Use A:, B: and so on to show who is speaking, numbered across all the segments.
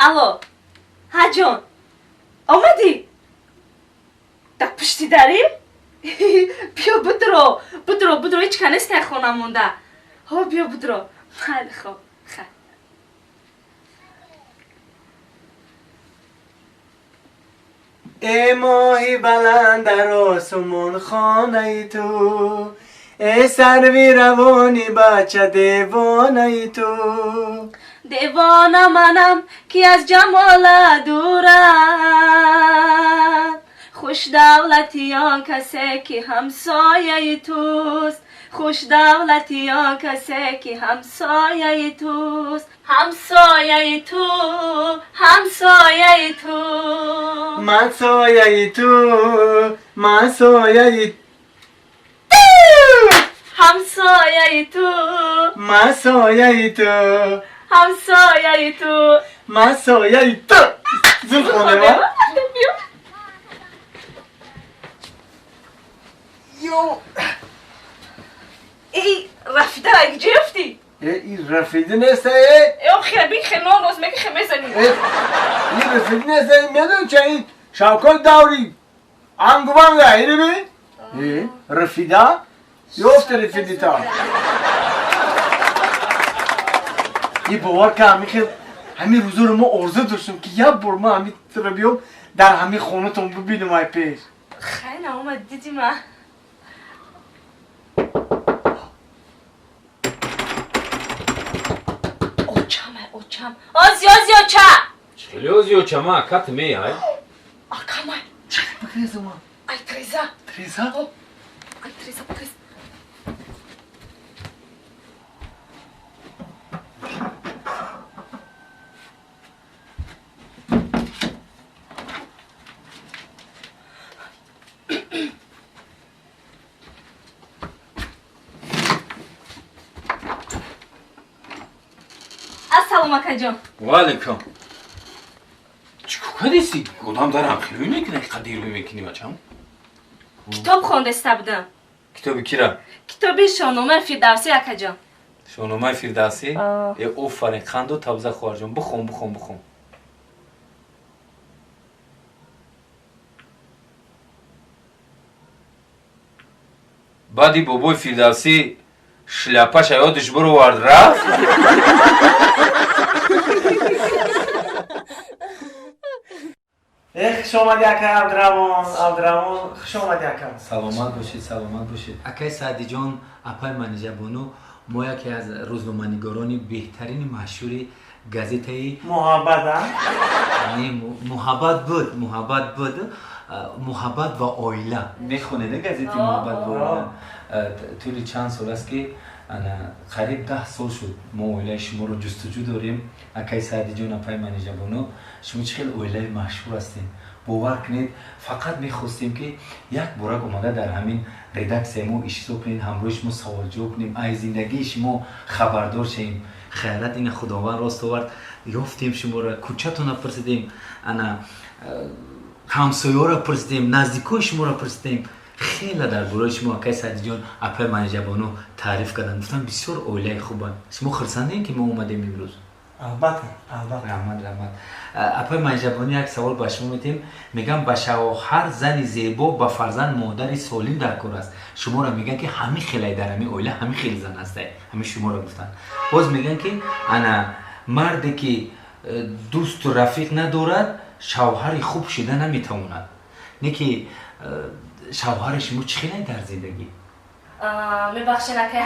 A: الو ها جان آمدی؟ در پشتی داری؟ بیا بدرو هیچ کنست نه خونه مونده ها بیا بدرو خیلی خوب خیلی
B: ای ماهی بلند در آسمون خانه تو ای سروی روانی بچه دیوانه تو
A: دیوانه منم که از جمال دورم خوش دولتی آن کسی که همسایه توست خوش دولتی آن کسی که همسایه توست همسایه تو همسایه تو
B: من سایه تو من سایه
A: همسایه تو
B: من سایه تو
A: همسایه تو
B: من سایه تو زود خونه ما یو
A: ای رفیده را اگه جفتی
B: این رفیده نیسته
A: او خیلی خیلان روز میگه خیلی زنیم
B: این رفیده نیسته میدون چه این شاکل داوری انگوانگه اینه بی رفیده یفت رفیده تا یه باور که همین روزو رو ما ارزه داشتم که یه بار ما همین رو بیام در همین خونه تون ببینم های پیش
A: خیلی آمد دیدی ما اوچم آزیا چه
C: Слезы чама, как ты ай?
A: آکامای
B: چه بگریزم ما
A: ای تریزا
B: تریزا
A: ای تریزا بگریز السلام اکا جان
C: وعلیکم چیکار کردی؟ گودام دارم خیلی میکنه قدیر میکنی بچم
A: کتاب خوندسته بودم
C: کتابی کی را؟
A: کتابی شاهنامه فردوسی اکا جان
C: شاهنامه فردوسی؟ آفرین خندو تبزه خواهر جان بخون بعدی بابای فردوسی شляпаш یادش برو ورد رفت
B: خوش آمدی اکا عبدالرحمن خوش آمدی اکا
D: سلامت باشید اکای سعدی جان اپای منیجه بانو ما یکی از روزنامه‌نگاران بهترین مشهور گازیته
B: محبت
D: محبت بود محبت و آیله میخونه نه گازیته محبت و آیله طول چند سال است که قریب 10 سال شد ما آیله شما رو جستجو داریم اکای سعدی جان اپای منیجه بانو شما چه خیلی آیله مشهور هستین باور کنید فقط میخواستیم که یک بارک اومده در همین ردکسیون ما اشتراک کنید همراهش ما سوال جواب کنیم از زندگی شما خبردار شیم خیرت این خداوند راست آورد یافتیم شما را کوچه‌تون را پرسیدیم انا همسایه‌ها را پرسیدیم نزدیکای شما را پرسیدیم خیلی در برای شما اکای سعدی جان اپای منیجه بانو تعریف کردن گفتن بسیار اولیای خوبن شما خرسندین که ما اومدیم امروز
B: البته
D: رحمت اپای منجبانی یک سوال به شما میتیم میگم به شوهر زن زیبا به فرزند مادر سالم در کار است شما را میگن که همین خیلی در همین اوله همین خیلی زن هسته همین شما را گفتن باز میگن که انا مردی که دوست و رفیق ندارد شوهر خوب شده نمیتواند نه که شوهر شما چه خیلی در زندگی
A: میبخشین اکای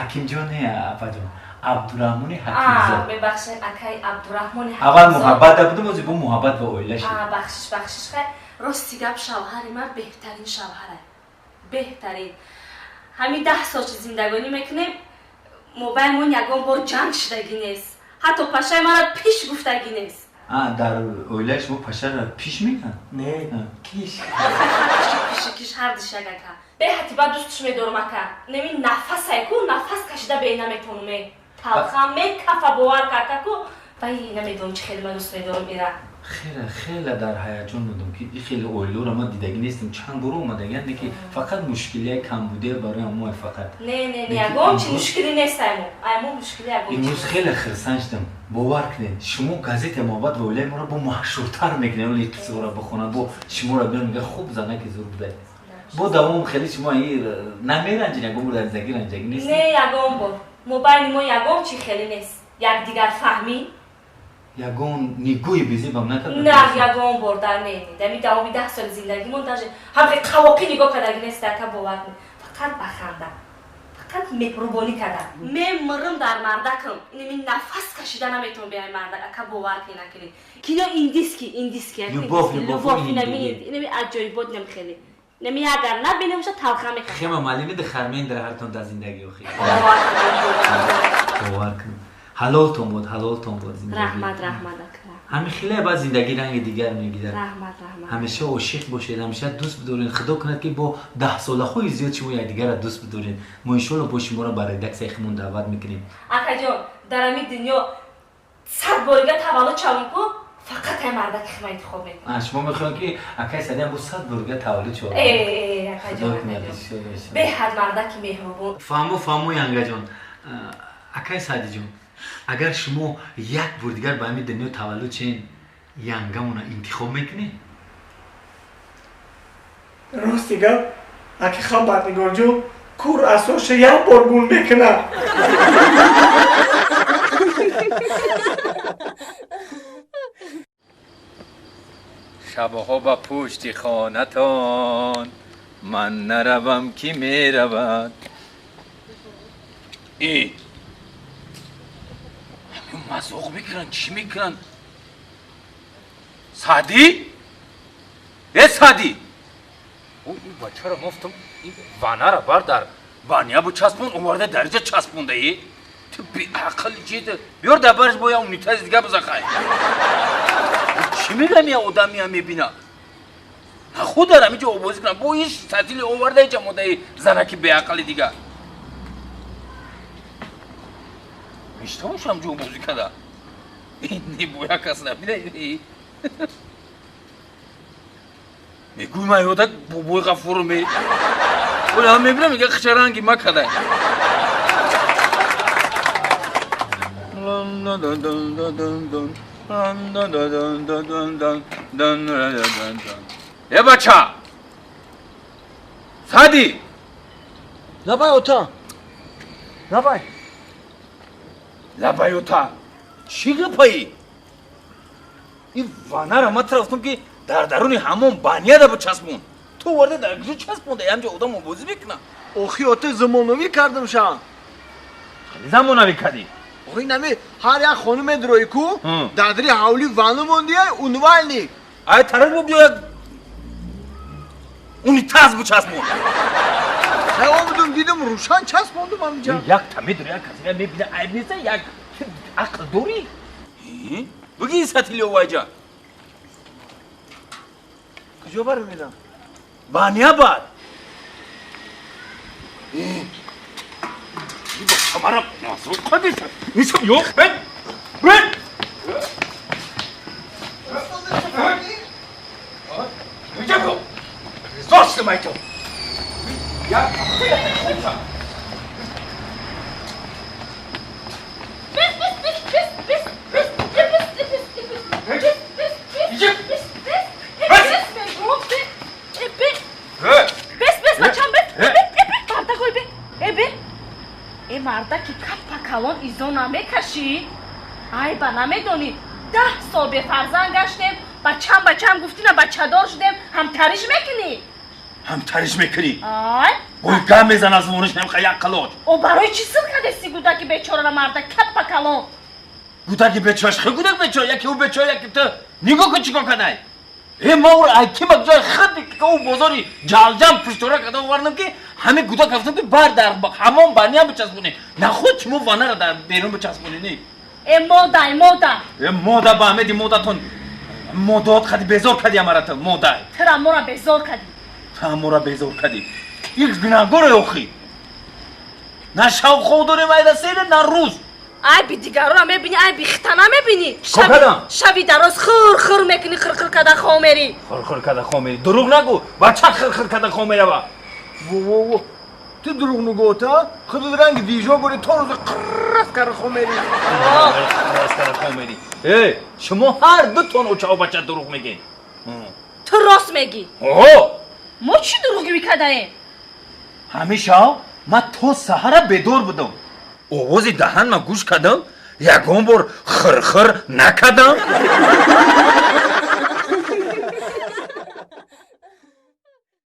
A: حکیم جان
D: نه اپا جان عبدالرحمن حکیمزاد
A: ببخشید اکای عبدالرحمن حکیمزاد
D: اول محبت بودم از با محبت و اویله شد
A: بخشش خیلی راستی گپ شوهر من بهترین شوهره بهترین همین 10 سال زندگانی میکنیم موبایل من یکان بار جنگ شدگی نیست حتی پشه من پیش گفتگی نیست
D: در اویله شما پشه را پیش میکن؟
B: نه کیش
A: پیش هر دیش اگه که به حتیبا دوستش میدارم اکا نمی نفس ایکو نفس کشیده به نمیتونم تلخم میکفه باور که کو وای نمیدونم چه خیلی من دوست میدارم ایره
D: خیلی در هیجان بودم که این خیلی اویلو را ما دیدگی نیستیم چند گروه اومدن یعنی که فقط مشکلی کم بوده برای ما فقط
A: نه یگام چی مشکلی نیست ایمو مشکلی یگام
D: امروز خیلی خرسان شدم باور کنید شما گازت محبت و اولای ما را با مشهورتر میکنه ولی قصه را بخونن با شما را بیان میگه خوب زنه که زور بوده با دوام خیلی شما این نمیرنجین یگام در زندگی رنجگی نیست
A: نه یگام بار موبایل ما یگام چی خیلی نیست یک دیگر فهمی
D: یگان نیگوی بیزی بام نکرد
A: نه یگام بار در نیدید دمی دوامی 10 سال زندگی من داشته همه قواقی نگاه کردگی نیست که باور کنید فقط بخندم فقط مهربانی کردم من مرم در مردکم اینمی نفس کشیدن نمیتونم بیای مردک که باور کنید که این دیسکی لوباف اینمی عجایبات نمیخیلی نمی اگر نبینیم شد تلخه میکنم
D: خیمه معلمی ده خرمین در هر تون در زندگی و خیلی باور کن حلال تون بود زندگی
A: رحمت اکرم
D: همین خیلی بعد زندگی رنگ دیگر میگیره
A: رحمت
D: همیشه عاشق باشید همیشه دوست بدارین خدا کنه که با 10 ساله خوی زیاد شما یکدیگر را دوست بدارین ما ان شاء الله با شما را برای دکس خمون دعوت میکنیم
A: اکا جان در همین دنیا 100 بارگه تولد چاوم کو فقط هم مردک خما انتخاب میکنم
D: شما میخوان که اکای سادی هم با 100 بارگه تولد چاوم
A: اکا جان به حد مردک مهربون
D: فهمو ینگا جان اکای سادی جان اگر شما یک بار دیگر با همین دنیا تولد چین ینگامونا انتخاب میکنی؟
E: راستی گپ اگه خبرنگار جو کور اساس یک بار گون میکنه
C: شبها با پشت خانتان من نروم کی میرود ای همین مزاق میکنن چی میکنن سعدی؟ سعدی او این بچه را گفتم این وانه را بردار بانیا بو چسبون اومده درجه چسبونده ای تو بی عقل چیده بیار دبرش باید اونی تاز دیگه بزخای چی میگم یا آدمی هم میبینه خود دارم اینجا عبوزی کنم با ایش تعطیل اوورده اینجا مده زنکی بی عقل دیگه میشتموش هم جو عبوزی کده اینی بویا کس نبیده اینی میگوی ما یادک بوی غفور می ولی هم میبینم میگه خچرانگی ما کده یه بچه سعدی
B: لبای اوتا
C: لبای اوتا چی گپایی؟ این وانه را ما رفتم که در درون همون بانیه دا بچسبون تو ورده در گوشو چسبونده همجا آدم بازی بکنه
B: اوخی اوتا زمانوی کردم شا
C: زمانوی کردی
B: اوخی نمی هر یک خانم دروی کو دادری حولی وانو موندیه اونوال نی
C: ای طرف رو بیا اونی تاز بچسبون
B: خیلی دیدم روشن چسبوندم همینجا
C: یک تمی دوری کسی میبینه عیب نیسته یک عقل دوری بگی این سطیلی او جا
B: کجا برم میدم
C: بانیا باد این با کمارم نازو خودیست نیستم یو بید اینجا کن زاست مایتو
A: مردکی کپا کلان ایزو نمیکشی؟ ای با نمیدونی 10 سال به فرزند گشتیم بچم گفتی نه بچه دار شدیم همتریش میکنی؟
C: همتریش میکنی؟
A: آی
C: گوی گم میزن از مونش نمیخواه یک قلوج
A: او برای چی سر کدستی گودکی بیچاره را مردک کپا کلان؟
C: گودکی بیچارش خیلی گودک بیچاره یکی او بیچاره یکی تو نگاه کن چیکار کنه ما اور ایکی مگجای خدی که او بازاری جالجم پشتوره کده وارنم که همه گودک هفتم که بر در همون بانیا بچسبونه نه خود چمو وانه را در بیرون بچسبونه نی مودا با همه دی مودا تون مودات خدی بیزار کدی امارا تو مودا
A: ترا مورا بیزار کدی
C: تا مورا بیزار کدی یک گناهگار اوخی نه شاو خود داره مایده سیده نه روز
A: ай би дигарона мебини ай би хитана мебини
C: کدام؟
A: шаби дароз хыр мекунӣ хыр када хомери
C: خرخر کده خومری دروغ نگو بچه خرخر کده خومری با
B: Во-во-во. Ти друг ногота, хъдър ранги дижо горе торо за кръскара хомери.
C: خرخر کده خومری ای شما هر دو تون اوچه و بچه دروغ میگین
A: ту рост мегӣ
C: اوه
A: мо чӣ дуруғӣ мекардаем
C: همیشه من تا سهر بدور بودم آواز دهن من گوش کردم یکان بار خرخر نکردم